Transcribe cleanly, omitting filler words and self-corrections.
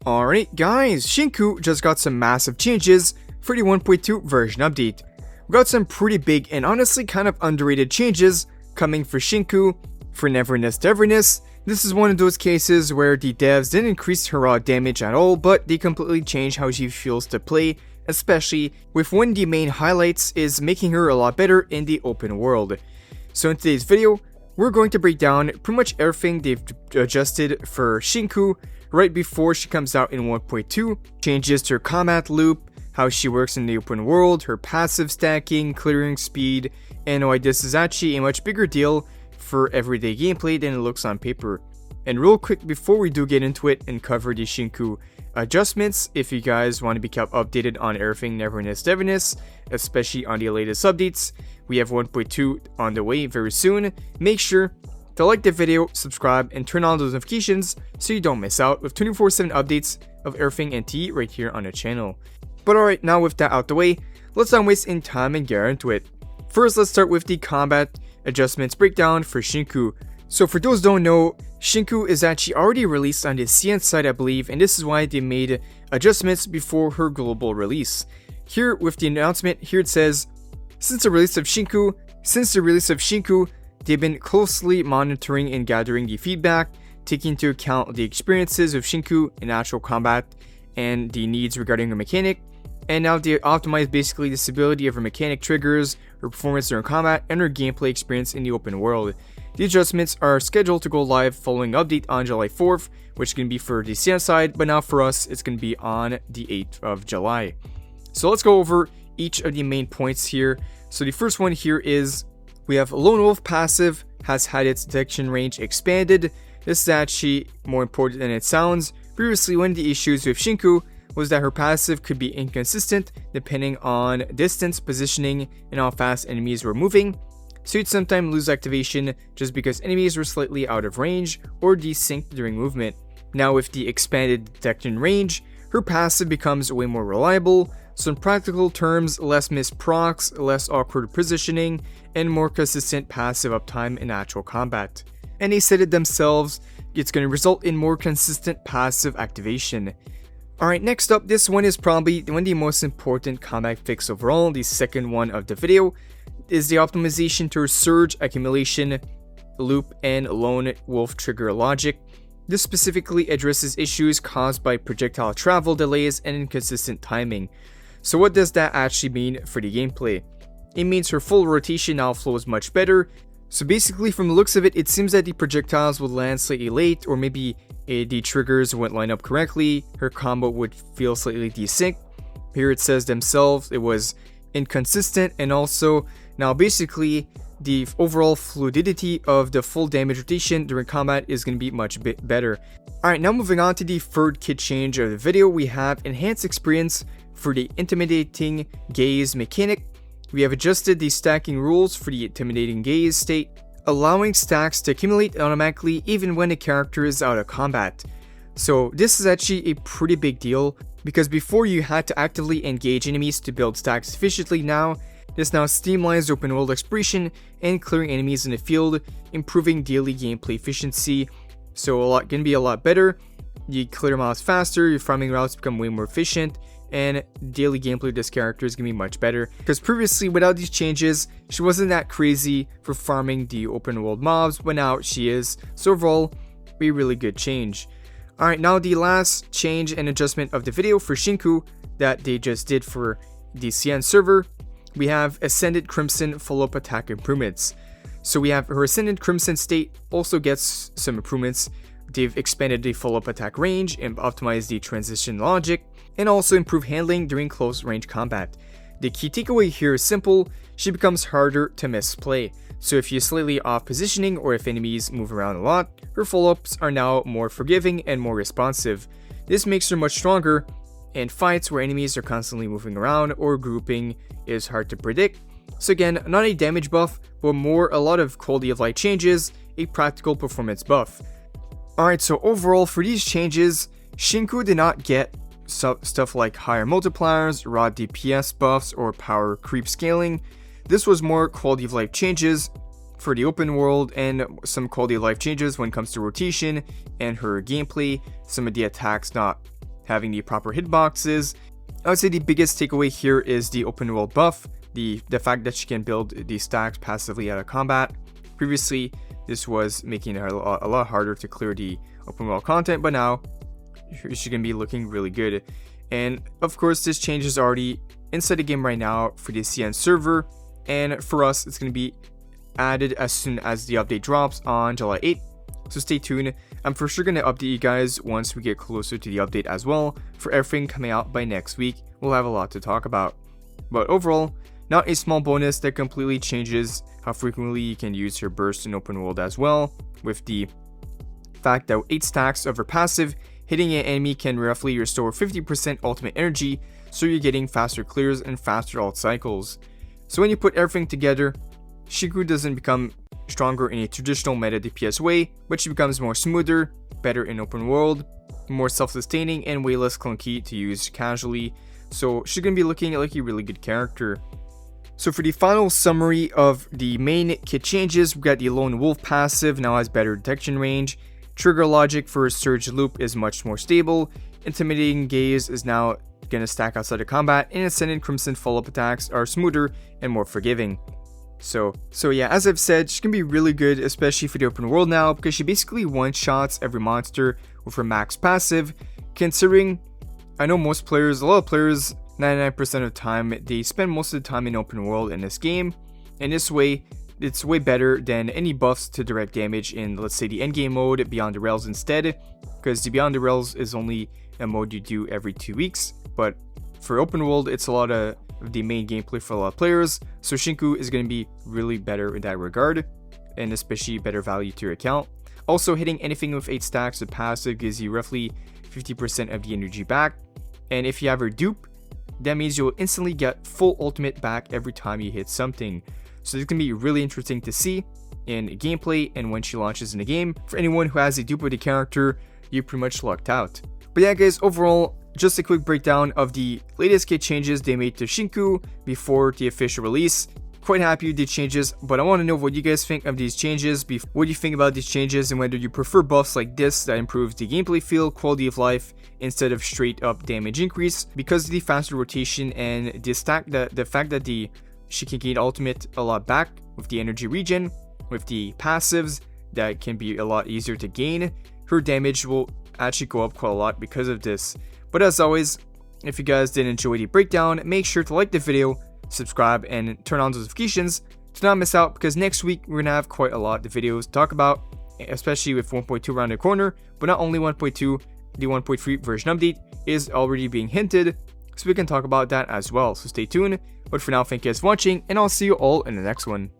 Alright guys, Shinku just got some massive changes for the 1.2 version update. We got some pretty big and honestly kind of underrated changes coming for Shinku for Neverness To Everness. This is one of those cases where the devs didn't increase her raw damage at all, but they completely changed how she feels to play, especially with one of the main highlights is making her a lot better in the open world. So in today's video, we're going to break down pretty much everything they've adjusted for Shinku right before she comes out in 1.2, changes to her combat loop, how she works in the open world, her passive stacking, clearing speed, and why this is actually a much bigger deal for everyday gameplay than it looks on paper. And real quick before we do get into it and cover the Shinku adjustments, if you guys want to be kept updated on everything Neverness To Everness, especially on the latest updates, we have 1.2 on the way very soon. Make sure to like the video, subscribe, and turn on those notifications so you don't miss out with 24/7 updates of everything NTE right here on the channel. But alright, now with that out the way, let's not waste any time and get into it. First, let's start with the combat adjustments breakdown for Shinku. So for those who don't know, Shinku is actually already released on the CN side, I believe, and this is why they made adjustments before her global release. Here with the announcement, here it says, since the release of Shinku, they've been closely monitoring and gathering the feedback, taking into account the experiences of Shinku in actual combat and the needs regarding her mechanic, and now they optimize basically the stability of her mechanic triggers, her performance during combat, and her gameplay experience in the open world. The adjustments are scheduled to go live following update on July 4th, which can be for the CN side, but now for us, it's going to be on the 8th of July. So let's go over each of the main points here. So the first one here is we have Lone Wolf passive has had its detection range expanded. This is actually more important than it sounds. Previously, one of the issues with Shinku was that her passive could be inconsistent depending on distance, positioning, and how fast enemies were moving. So you'd sometimes lose activation just because enemies were slightly out of range or desynced during movement. Now with the expanded detection range, her passive becomes way more reliable. So in practical terms, less missed procs, less awkward positioning, and more consistent passive uptime in actual combat. And they said it themselves, it's going to result in more consistent passive activation. Alright, next up, this one is probably one of the most important combat fix overall, the second one of the video, is the optimization to her surge accumulation loop and lone wolf trigger logic. This specifically addresses issues caused by projectile travel delays and inconsistent timing. So what does that actually mean for the gameplay? It means her full rotation now flows much better. So basically from the looks of it, it seems that the projectiles would land slightly late, or maybe the triggers wouldn't line up correctly, her combo would feel slightly desynced. Here it says themselves it was inconsistent, and also now basically the overall fluidity of the full damage rotation during combat is going to be much better. Alright, now moving on to the third kit change of the video, we have enhanced experience for the intimidating gaze mechanic. We have adjusted the stacking rules for the intimidating gaze state, allowing stacks to accumulate automatically even when a character is out of combat. So this is actually a pretty big deal, because before you had to actively engage enemies to build stacks efficiently. This now streamlines open world exploration and clearing enemies in the field, improving daily gameplay efficiency. So gonna be a lot better. You clear miles faster, your farming routes become way more efficient, and daily gameplay of this character is gonna be much better. Because previously, without these changes, she wasn't that crazy for farming the open world mobs, but now she is. So overall, a really good change. Alright, now the last change and adjustment of the video for Shinku that they just did for the CN server, we have Ascended Crimson follow-up attack improvements. So we have her Ascended Crimson state also gets some improvements. They've expanded the follow-up attack range and optimized the transition logic, and also improved handling during close range combat. The key takeaway here is simple: she becomes harder to misplay. So if you're slightly off positioning or if enemies move around a lot, her follow-ups are now more forgiving and more responsive. This makes her much stronger in fights where enemies are constantly moving around or grouping is hard to predict. So again, not a damage buff, but more a lot of quality of life changes, a practical performance buff. Alright, so overall for these changes, Shinku did not get stuff like higher multipliers, raw DPS buffs, or power creep scaling. This was more quality of life changes for the open world and some quality of life changes when it comes to rotation and her gameplay. Some of the attacks not having the proper hitboxes. I would say the biggest takeaway here is the open world buff, the fact that she can build these stacks passively out of combat. Previously, this was making it a lot harder to clear the open world content, but now she's going to be looking really good. And of course, this change is already inside the game right now for the CN server, and for us, it's going to be added as soon as the update drops on July 8th. So stay tuned. I'm for sure going to update you guys once we get closer to the update as well. For everything coming out by next week, we'll have a lot to talk about. But overall, not a small bonus that completely changes how frequently you can use your burst in open world as well, with the fact that 8 stacks of her passive, hitting an enemy can roughly restore 50% ultimate energy, so you're getting faster clears and faster ult cycles. So when you put everything together, Shinku doesn't become stronger in a traditional meta DPS way, but she becomes more smoother, better in open world, more self-sustaining, and way less clunky to use casually. So she's going to be looking like a really good character. So for the final summary of the main kit changes, we got the Lone Wolf passive now has better detection range, trigger logic for Surge Loop is much more stable, Intimidating Gaze is now going to stack outside of combat, and Ascendant Crimson follow-up attacks are smoother and more forgiving. So yeah, as I've said, she can be really good, especially for the open world now, because she basically one-shots every monster with her max passive, considering I know most players, a lot of players, 99% of the time, they spend most of the time in open world in this game, and this way, it's way better than any buffs to direct damage in, let's say, the endgame mode, Beyond the Rails instead, because the Beyond the Rails is only a mode you do every 2 weeks, but for open world, it's a lot of the main gameplay for a lot of players, so Shinku is going to be really better in that regard, and especially better value to your account. Also, hitting anything with 8 stacks of passive gives you roughly 50% of the energy back, and if you have her dupe, that means you'll instantly get full ultimate back every time you hit something. So this can be really interesting to see in gameplay and when she launches in the game. For anyone who has a dupe of the character, you're pretty much lucked out. But yeah guys, overall, just a quick breakdown of the latest kit changes they made to Shinku before the official release. Quite happy with the changes, but I want to know what you guys think of these changes. What do you think about these changes, and whether you prefer buffs like this that improves the gameplay feel, quality of life, instead of straight up damage increase, because of the faster rotation and the fact that she can gain ultimate a lot back with the energy regen, with the passives that can be a lot easier to gain. Her damage will actually go up quite a lot because of this. But as always, if you guys did enjoy the breakdown, make sure to like the video, subscribe, and turn on notifications to not miss out, because next week we're gonna have quite a lot of videos to talk about, especially with 1.2 around the corner. But not only 1.2, the 1.3 version update is already being hinted, so we can talk about that as well. So stay tuned. But for now, thank you guys for watching, and I'll see you all in the next one.